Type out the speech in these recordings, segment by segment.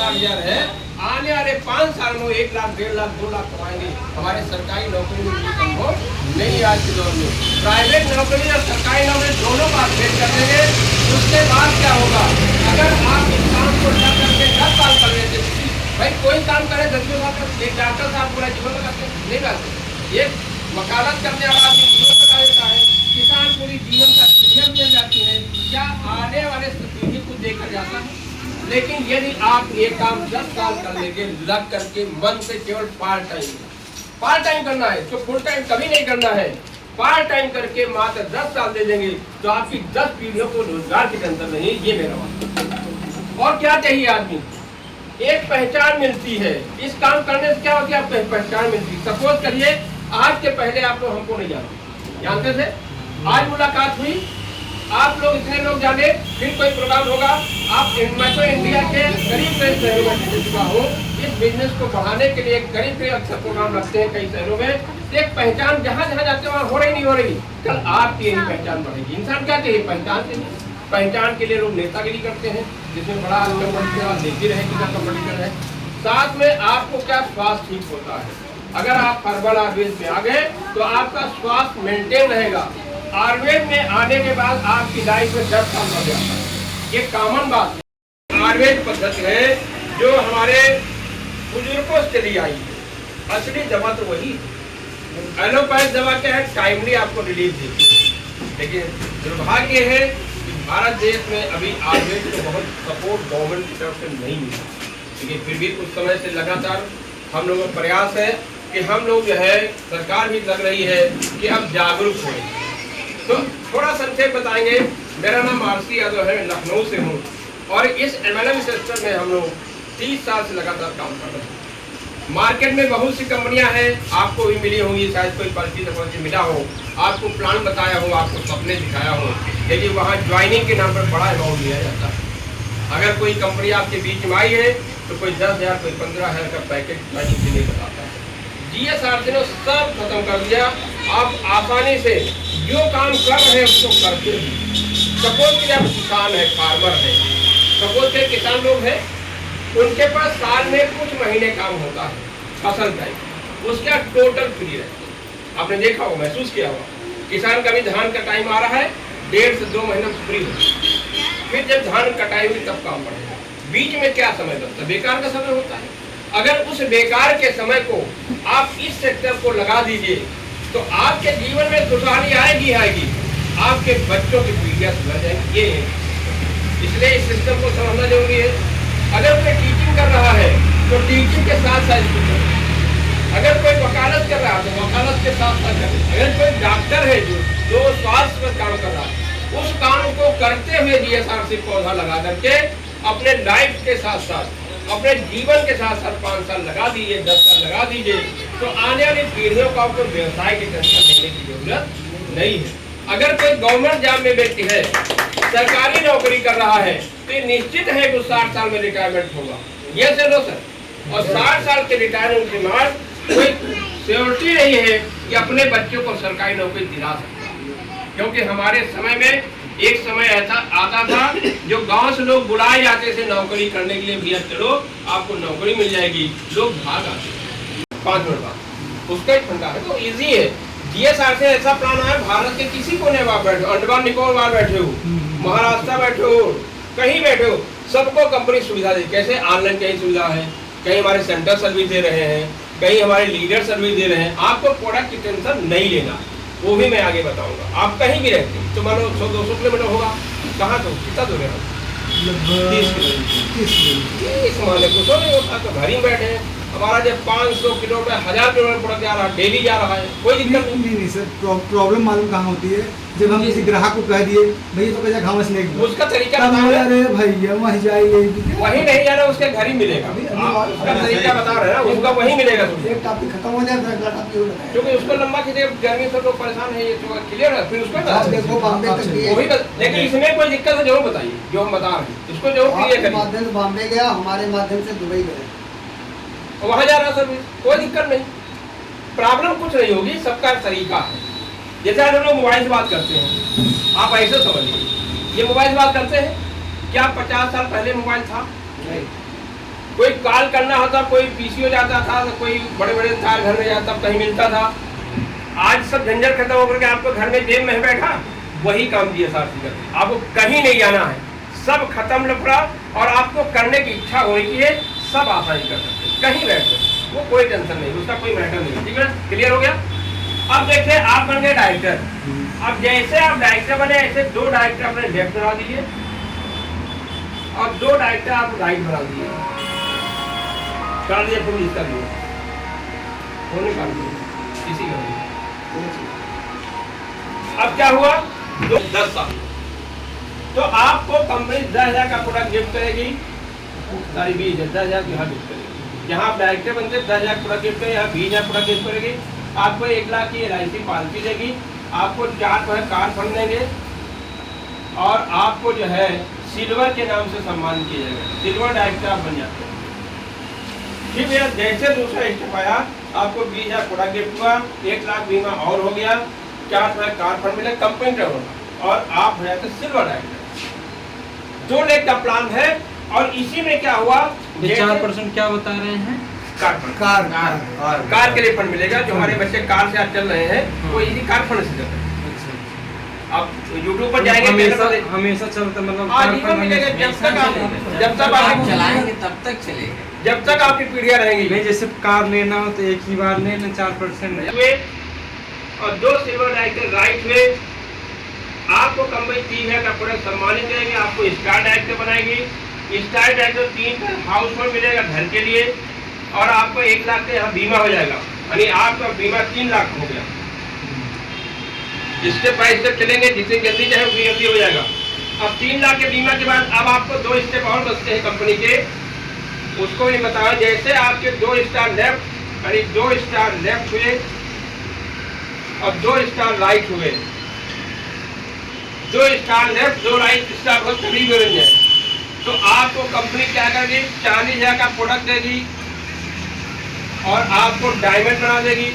50,000 है, आने वाले 5 साल में 1 लाख, 1.5 लाख, 2 लाख कमाएंगे। हमारे सरकारी नौकरी में ये संभव नहीं आज के दौर में। प्राइवेट नौकरी और सरकारी नौकरी दोनों का भेद कर देंगे। उसके बाद क्या होगा? अगर आप इस काम को न करके 10 साल कर लेते, भाई कोई काम करे 10 साल, एक डॉक्टर साहब पूरा जीवन लगाते नहीं लगाते, एक वकालत करने वाला आदमी जीवन लगा देता है, किसान पूरी जीवन का क्लियर मिल जाती है, क्या आने वाले पीढ़ी को देकर जाता है। लेकिन यदि आप ये काम 10 साल कर लेंगे लग करके मन से, केवल पार्ट टाइम करना है, तो फुल टाइम कभी नहीं करना है, पार्ट टाइम करके मात्र 10 साल दे देंगे तो आपकी 10 पीढ़ियों को रोजगार की टेंशन नहीं है। ये मेरा बात। और क्या चाहिए आदमी? एक पहचान मिलती है। इस काम करने से क्या होती है? आपको पहचान मिलती है। सपोज करिए आज के पहले आप लोग हमको नहीं जानते थे, आज मुलाकात हुई, आप लोग इतने लोग जाने, फिर कोई प्रोग्राम होगा, मैं तो इंडिया के करीब शहरों में विजिट चुका हूँ। इस बिजनेस को बढ़ाने के लिए करीब अक्सर प्रोग्राम रखते हैं कई शहरों में। एक पहचान जहाँ जहाँ जाते हैं वहाँ हो रही नहीं हो रही, कल आपकी यही पहचान बढ़ेगी। इंसान क्या चाहिए? पहचान चाहिए। पहचान के लिए लोग नेतागिरी करते हैं, जिसमें बड़ा कंपटीशन देती रहेगी का कंपटीशन है। साथ में आपको क्या स्वास्थ्य ठीक होता है। अगर आप हर्बल आयुर्वेद में आ गए तो आपका स्वास्थ्य मेंटेन रहेगा। आयुर्वेद में आने के बाद आपकी लाइफ में 10 साल बढ़ जाता है, ये कॉमन बात है। आयुर्वेद पद्धति है जो हमारे बुजुर्गों से चली आई है। असली दवा तो वही है। एलोपैथ दवा क्या है? टाइमली आपको रिलीफ देती है। लेकिन दुर्भाग्य है कि भारत देश में अभी आयुर्वेद को बहुत सपोर्ट गवर्नमेंट की तरफ से नहीं मिला। लेकिन फिर भी कुछ समय से लगातार हम लोगों का प्रयास है कि हम लोग जो है, सरकार भी लग रही है कि अब जागरूक हो। तो थोड़ा संक्षेप बताएंगे। मेरा नाम आरसी यादव है, लखनऊ से हूँ और इस MLM सेक्टर में हम लोग 30 साल से लगातार काम कर रहे हैं। मार्केट में बहुत सी कंपनियां हैं, आपको भी मिली होंगी, शायद कोई परिचित मिला हो, आपको प्लान बताया हो, आपको सपने दिखाया हो, लेकिन वहाँ ज्वाइनिंग के नाम पर बड़ा अमाउंट लिया जाता है। अगर कोई कंपनी आपके बीच में आई है तो कोई 10,000, कोई 15,000 का पैकेज ज्वाइनिंग के लिए बताता है। GSRC ने सब खत्म कर दिया। आप आसानी से जो काम कर रहे हैं उसको करते हैं। सपोज कि आप किसान है, फार्मर है, सपोज के किसान लोग हैं, उनके पास साल में कुछ महीने काम होता है फसल टाइम, उसका टोटल फ्री रहता है। आपने देखा हो, महसूस किया होगा, किसान का भी धान का टाइम आ रहा है, 1.5 से 2 महीने फ्री हो, फिर जब धान कटाई हुई तब काम बढ़ेगा। बीच में क्या समय लगता है? बेकार का समय होता है। अगर उस बेकार के समय को आप इस सेक्टर को लगा दीजिए तो आपके जीवन में खुशहाली आएगी। आपके बच्चों की पीढ़ियां सुधर जाएंगी। ये है, इसलिए इस सिस्टम को समझना जरूरी है। अगर कोई टीचिंग कर रहा है तो टीचिंग के साथ साथ इसको करें। अगर कोई वकालत कर रहा है तो वकालत के साथ साथ करें। अगर कोई डॉक्टर है जो स्वास्थ्य पर काम कर रहा है, उस काम को करते हुए GSRC पौधा लगा करके अपने लाइफ के साथ साथ, अपने जीवन के साथ साथ 5 साल लगा दीजिए, 10 साल लगा दीजिए, तो आने वाली पीढ़ियों को आपको व्यवसाय की टेंशन लेने की जरूरत नहीं है। अगर कोई गवर्नमेंट जॉब में व्यक्ति है, सरकारी नौकरी कर रहा है, तो ये निश्चित है कि 60 साल में रिटायरमेंट होगा। ये से लो सर। और 60 साल के रिटायरमेंट के बाद कोई श्योरिटी नहीं है कि अपने बच्चों को सरकारी नौकरी दिला सकता है। क्योंकि हमारे समय में एक समय ऐसा आता था जो गांव से लोग बुलाए जाते थे नौकरी करने के लिए, भैया चलो आपको नौकरी मिल जाएगी, लोग भाग आते। 5 मिनट बाद उसका ही फंडा है, तो इजी है। GSRC ऐसा प्लान है, भारत के किसी कोने में बैठे हो, अंडमान निकोबार बैठे हो, महाराष्ट्र बैठे हो, कहीं बैठे हो, सबको कंपनी सुविधा दे। कैसे? ऑनलाइन कहीं सुविधा है, कहीं हमारे सेंटर सर्विस दे रहे हैं, कहीं हमारे लीडर सर्विस दे रहे हैं। आपको प्रोडक्ट की टेंशन नहीं लेना, वो भी मैं आगे बताऊंगा। आप कहीं भी रहते हैं तो मानो 100-200 किलोमीटर होगा, कहाँ तो कितना दूर है? 30 किलोमीटर माने कुछ नहीं होता, तो घर ही बैठे हैं। हमारा जब 500 किलोमीटर 1000 किलोमीटर प्रोडक्ट जा रहा है, डेली जा रहा है, कोई दिक्कत नहीं सर। प्रॉब्लम मालूम कहाँ होती है? जब हम किसी ग्राहक को कह दिए भैया तो कैसा घास ले, उसका तरीका अरे भैया वहीं जाइए, वहीं नहीं जाना, उसके घर ही मिलेगा। उसका तरीका बता रहे हैं ना, उसका वहीं मिलेगा। एक टॉपिक खत्म हो जाए, अगला टॉपिक, क्योंकि उसको लंबा खींचे, गर्मी से लोग परेशान है, ये तो क्लियर है। फिर उसको लेकिन इसमें कोई दिक्कत है जरूर बताइए, जो हम बता रहे हैं इसको जरूर क्लियर करिए। माध्यम से बॉम्बे गया, हमारे माध्यम से दुबई गए, वहाँ जा रहा सर्विस, कोई दिक्कत नहीं, प्रॉब्लम कुछ नहीं होगी। सबका तरीका है। जैसे हम लोग मोबाइल से बात करते हैं, आप ऐसे समझिए, ये मोबाइल से बात करते हैं, क्या 50 साल पहले मोबाइल था? नहीं। कोई कॉल करना होता, कोई पीसीओ जाता था, तो कोई बड़े बड़े तार घर में जाता, कहीं मिलता था। आज सब झंझट खत्म होकर के आपको घर में जेब में बैठा, वही काम DSRC करती है। आपको कहीं नहीं जाना है, सब खत्म लफड़ा, और आपको करने की इच्छा होगी है, सब आसानी कर सकते हैं, कहीं बैठ सकते, वो कोई टेंशन नहीं, उसका कोई मैटर नहीं। ठीक है, क्लियर हो गया। अब देखिए आप बन गए डायरेक्टर। अब जैसे आप डायरेक्टर बने, ऐसे 2 डायरेक्टर अपने लेफ्ट बना दीजिए और 2 डायरेक्टर आप राइट बना दीजिए। काट दिया फोन, इसका भी फोन नहीं काट दिया, इसी का भी। अब क्या हुआ, 10 साल तो आपको कंपनी 10,000 का प्रोडक्ट गिफ्ट करेगी, सारी 20,000 10,000 की यहाँ गिफ्ट करेगी। जहाँ आप डायरेक्टर बनते 10,000 प्रोडक्ट गिफ्ट करेगी, यहाँ 20,000 प्रोडक्ट गिफ्ट करेगी। आपको 1 लाख की LIC पॉलिसी देगी, आपको 4 कार फंड देंगे, और आपको जो है सिल्वर के नाम से सम्मान किया जाएगा। सिल्वर डायरेक्टर आप बन जाते हैं। ठीक है, जैसे दूसरा स्टेप आया, आपको 20,000 प्रोडक्ट गिफ्ट हुआ, 1 लाख बीमा और हो गया, 4 कार फंड मिले, कंपनी टर्न, और आप हो जाते सिल्वर डायरेक्टर। 2 लाख का प्लान है, और इसी में क्या हुआ, 4% क्या बता रहे हैं? कार फंड, कार के लिए फंड मिलेगा। जो हमारे बच्चे कार से आज चल रहे हैं, वो इसी कार फंड से चल रहे हैं। आप YouTube पर जाएंगे, हमेशा चलता, मतलब आजीवन मिलेगा, जब तक आप चलाएंगे तब तक चलेगा, जब तक आपकी पीढ़ियां रहेंगी। नहीं, जैसे कार लेना हो तो एक ही बार लेना, 4% हुए, और 2 सिल्वर डायरेक्टर राइट हुए, आपको कंपनी 3,000 का प्रोडक्ट सम्मानित करेगी, आपको स्टार डायरेक्टर बनाएगी। स्टार डायरेक्टर 3 का हाउस होल्ड मिलेगा घर के लिए, और आपको 1 लाख का यहाँ बीमा हो जाएगा, यानी आपका बीमा 3 लाख हो गया। स्टेप बाय स्टेप चलेंगे, जितनी जल्दी चाहे उतनी जल्दी हो जाएगा। अब 3 लाख के बीमा के बाद अब आपको 2 स्टेप और बचते हैं कंपनी के, उसको भी बताया। जैसे आपके 2 स्टार लेफ्ट, यानी 2 स्टार लेफ्ट हुए और 2 स्टार राइट हुए, 2 स्टार लेफ्ट 2 राइट स्टार बहुत करीब हो रही है, तो आपको कंपनी क्या करेगी, 40,000 का प्रोडक्ट देगी, और आपको डायमंड बना देगी।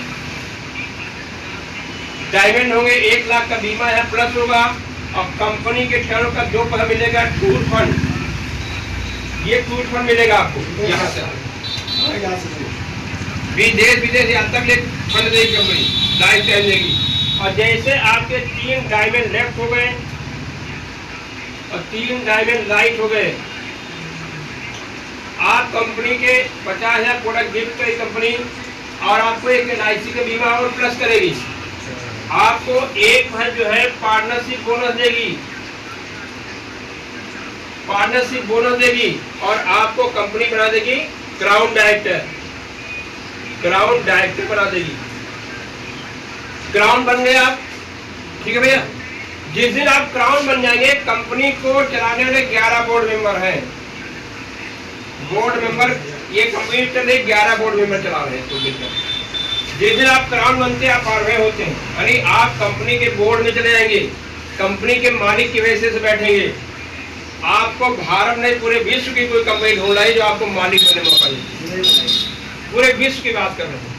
डायमंड होंगे, 1 लाख का बीमा है प्लस होगा, और कंपनी के टर्न का 2% मिलेगा टूर फंड। ये टूर फंड मिलेगा आपको यहाँ से, विदेश यहाँ तक ले फंड देगी कंपनी, लाइफ टाइम देगी। और जैसे आपके 3 डायमंड लेफ्ट हो गए और 3 डायमंड राइट हो गए, आप कंपनी के 50,000 प्रोडक्ट गिफ्ट करेगी कंपनी, और आपको एक LIC का बीमा और प्लस करेगी। आपको एक भर जो है पार्टनरशिप बोनस देगी, पार्टनरशिप बोनस देगी, और आपको कंपनी बना देगी क्राउन डायरेक्टर, क्राउन डायरेक्टर बना देगी। क्राउन बन गए आप, ठीक है भैया। जिस दिन आप क्राउन बन जाएंगे, कंपनी को चलाने वाले 11 बोर्ड मेंबर हैं। बोर्ड मेंबर, ये कंपनी चल रही 11 बोर्ड मेंबर चला रहे हैं इसको मिलकर। जिस दिन आप क्राउन बनते हैं, आप आर्वे होते हैं, यानी आप कंपनी के बोर्ड में चले जाएंगे, कंपनी के मालिक की वजह से बैठेंगे। आपको भारत नहीं, पूरे विश्व की कोई कंपनी ढूंढ रही जो आपको मालिक बनने मौका दे, पूरे विश्व की बात कर रहे हैं।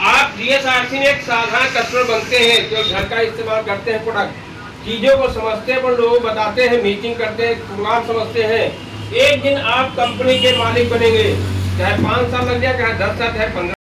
आप DSRC में एक साधारण कस्टमर बनते हैं, जो घर का इस्तेमाल करते हैं प्रोडक्ट, चीजों को समझते हैं, पर लोगों को बताते हैं, मीटिंग करते हैं, प्रोग्राम समझते हैं। एक दिन आप कंपनी के मालिक बनेंगे, चाहे 5 साल लग जाए, चाहे 10 साल, चाहे 15